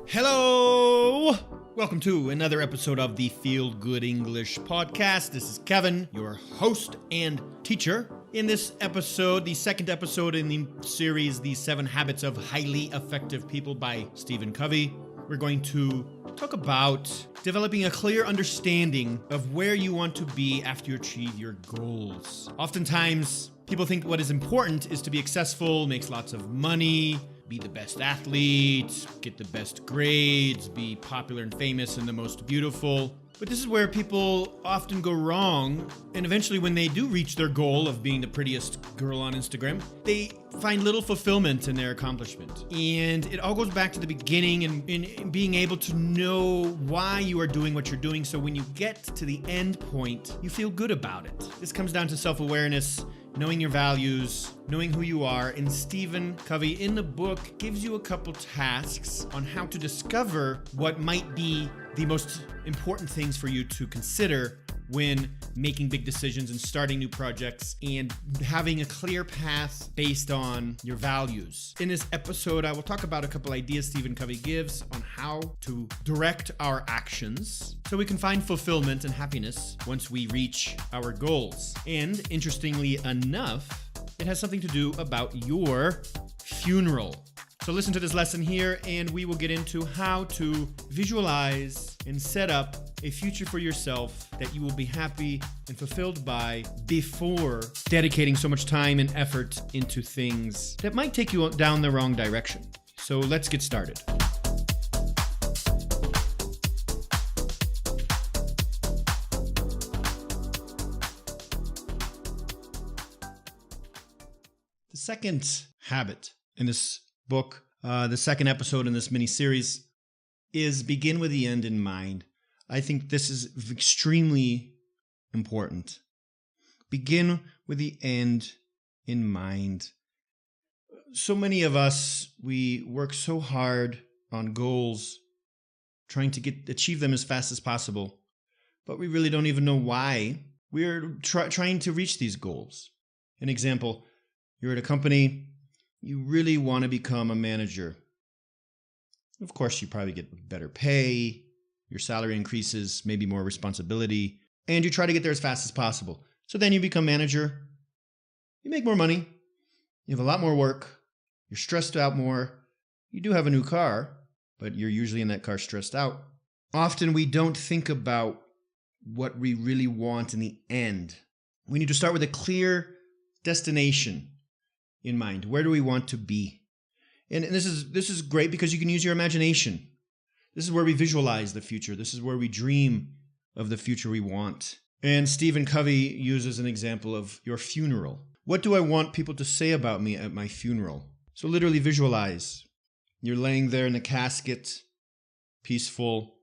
Hello! Welcome to another episode of the Feel Good English podcast. This is Kevin, your host and teacher. In this episode, the second episode in the series, The 7 Habits of Highly Effective People by Stephen Covey, we're going to talk about developing a clear understanding of where you want to be after you achieve your goals. Oftentimes, people think what is important is to be successful, make lots of money, be the best athlete, get the best grades, be popular and famous and the most beautiful. But this is where people often go wrong, and eventually when they do reach their goal of being the prettiest girl on Instagram, they find little fulfillment in their accomplishment. And it all goes back to the beginning and in being able to know why you are doing what you're doing, so when you get to the end point, you feel good about it. This comes down to self-awareness, knowing your values, knowing who you are. And Stephen Covey in the book gives you a couple tasks on how to discover what might be the most important things for you to consider when making big decisions and starting new projects and having a clear path based on your values. In this episode, I will talk about a couple ideas Stephen Covey gives on how to direct our actions so we can find fulfillment and happiness once we reach our goals. And interestingly enough, it has something to do about your funeral. So listen to this lesson here, and we will get into how to visualize and set up a future for yourself that you will be happy and fulfilled by before dedicating so much time and effort into things that might take you down the wrong direction. So let's get started. The second habit in this book, the second episode in this mini-series, is begin with the end in mind. I think this is extremely important. Begin with the end in mind. So many of us, we work so hard on goals, trying to achieve them as fast as possible, but we really don't even know why we're trying to reach these goals. An example, you're at a company, you really want to become a manager. Of course, you probably get better pay, your salary increases, maybe more responsibility, and you try to get there as fast as possible. So then you become manager, you make more money, you have a lot more work, you're stressed out more, you do have a new car, but you're usually in that car stressed out. Often we don't think about what we really want in the end. We need to start with a clear destination in mind. Where do we want to be? And this is great because you can use your imagination. This is where we visualize the future. This is where we dream of the future we want. And Stephen Covey uses an example of your funeral. What do I want people to say about me at my funeral? So literally visualize. You're laying there in the casket, peaceful.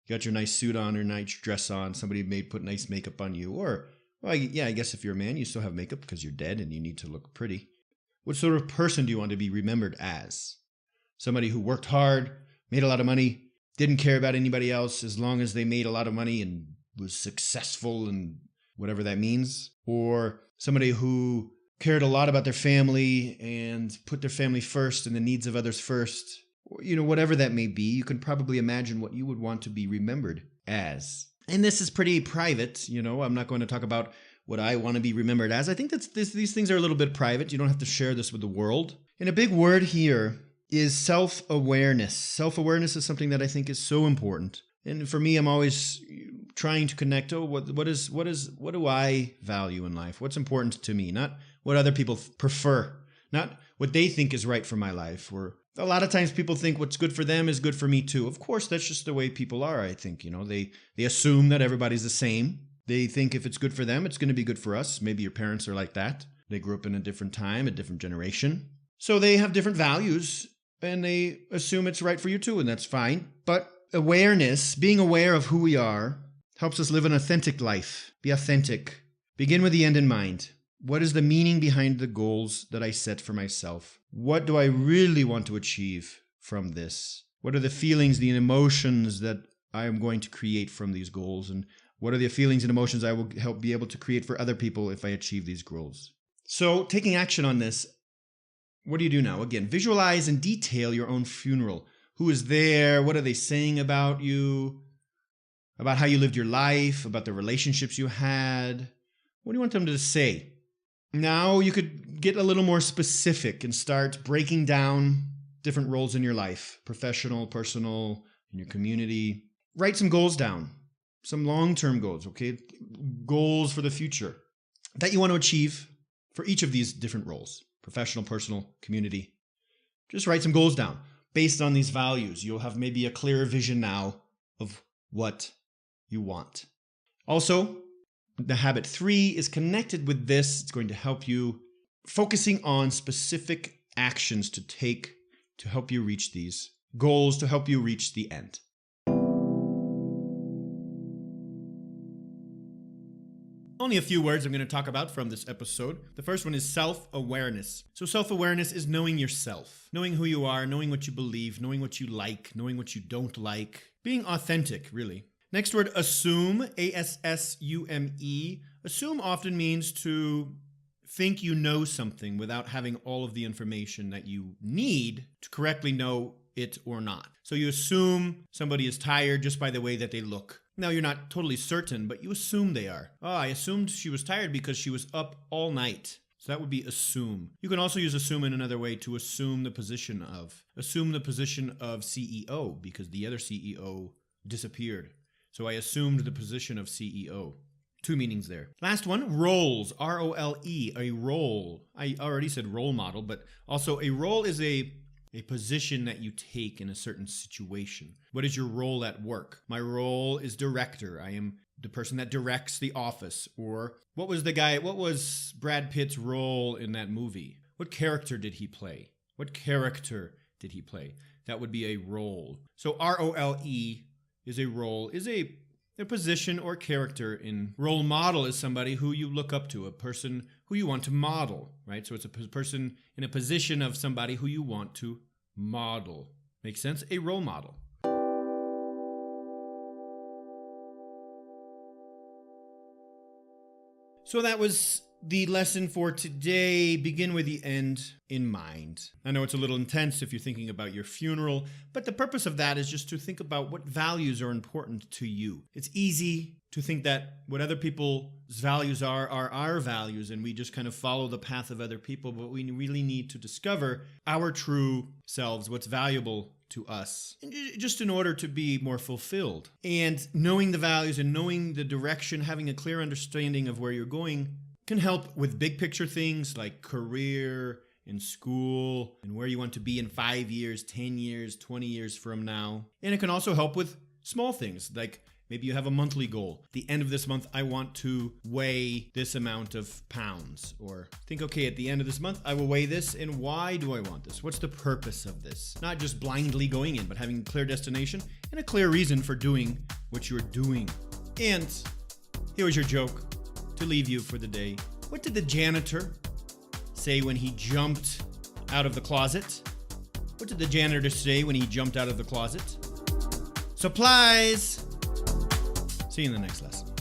You got your nice suit on or nice dress on. Somebody may put nice makeup on you. Or, well, yeah, I guess if you're a man, you still have makeup because you're dead and you need to look pretty. What sort of person do you want to be remembered as? Somebody who worked hard, made a lot of money, didn't care about anybody else as long as they made a lot of money and was successful and whatever that means? Or somebody who cared a lot about their family and put their family first and the needs of others first? Or, whatever that may be, you can probably imagine what you would want to be remembered as. And this is pretty private, I'm not going to talk about what I want to be remembered as. I think these things are a little bit private. You don't have to share this with the world. And a big word here is self-awareness. Self-awareness is something that I think is so important. And for me, I'm always trying to connect. What do I value in life? What's important to me? Not what other people prefer. Not what they think is right for my life. Or a lot of times people think what's good for them is good for me too. Of course, that's just the way people are, I think. They assume that everybody's the same. They think if it's good for them, it's going to be good for us. Maybe your parents are like that. They grew up in a different time, a different generation. So they have different values and they assume it's right for you too, and that's fine. But awareness, being aware of who we are, helps us live an authentic life. Be authentic. Begin with the end in mind. What is the meaning behind the goals that I set for myself? What do I really want to achieve from this? What are the feelings, the emotions that I am going to create from these goals? And what are the feelings and emotions I will help be able to create for other people if I achieve these goals? So taking action on this, what do you do now? Again, visualize and detail your own funeral. Who is there? What are they saying about you? About how you lived your life? About the relationships you had? What do you want them to say? Now you could get a little more specific and start breaking down different roles in your life, professional, personal, in your community. Write some goals down, some long-term goals, okay? Goals for the future that you want to achieve for each of these different roles, professional, personal, community. Just write some goals down based on these values. You'll have maybe a clearer vision now of what you want. Also, the habit 3 is connected with this. It's going to help you focusing on specific actions to take to help you reach these goals, to help you reach the end. Only a few words I'm going to talk about from this episode. The first one is self-awareness. So self-awareness is knowing yourself, knowing who you are, knowing what you believe, knowing what you like, knowing what you don't like, being authentic, really. Next word, assume, A-S-S-U-M-E. Assume often means to think you know something without having all of the information that you need to correctly know it or not. So you assume somebody is tired just by the way that they look. Now, you're not totally certain, but you assume they are. Oh, I assumed she was tired because she was up all night. So that would be assume. You can also use assume in another way to assume the position of. Assume the position of CEO because the other CEO disappeared. So I assumed the position of CEO. 2 meanings there. Last one, roles, R-O-L-E, a role. I already said role model, but also a role is a position that you take in a certain situation. What is your role at work? My role is director. I am the person that directs the office. Or what was Brad Pitt's role in that movie? What character did he play? What character did he play? That would be a role. So R-O-L-E is a role, is a position or character in. Role model is somebody who you look up to, a person who you want to model, right? So it's a person in a position of somebody who you want to model. Make sense? A role model. So that was the lesson for today. Begin with the end in mind. I know it's a little intense if you're thinking about your funeral, but the purpose of that is just to think about what values are important to you. It's easy to think that what other people's values are our values, and we just kind of follow the path of other people, but we really need to discover our true selves, what's valuable to us, just in order to be more fulfilled. And knowing the values and knowing the direction, having a clear understanding of where you're going can help with big picture things like career, in school, and where you want to be in 5 years, 10 years, 20 years from now. And it can also help with small things like maybe you have a monthly goal. At the end of this month, I want to weigh this amount of pounds. Or think, okay, at the end of this month, I will weigh this, and why do I want this? What's the purpose of this? Not just blindly going in, but having a clear destination and a clear reason for doing what you're doing. And here was your joke to leave you for the day. What did the janitor say when he jumped out of the closet? What did the janitor say when he jumped out of the closet? Supplies! See you in the next lesson.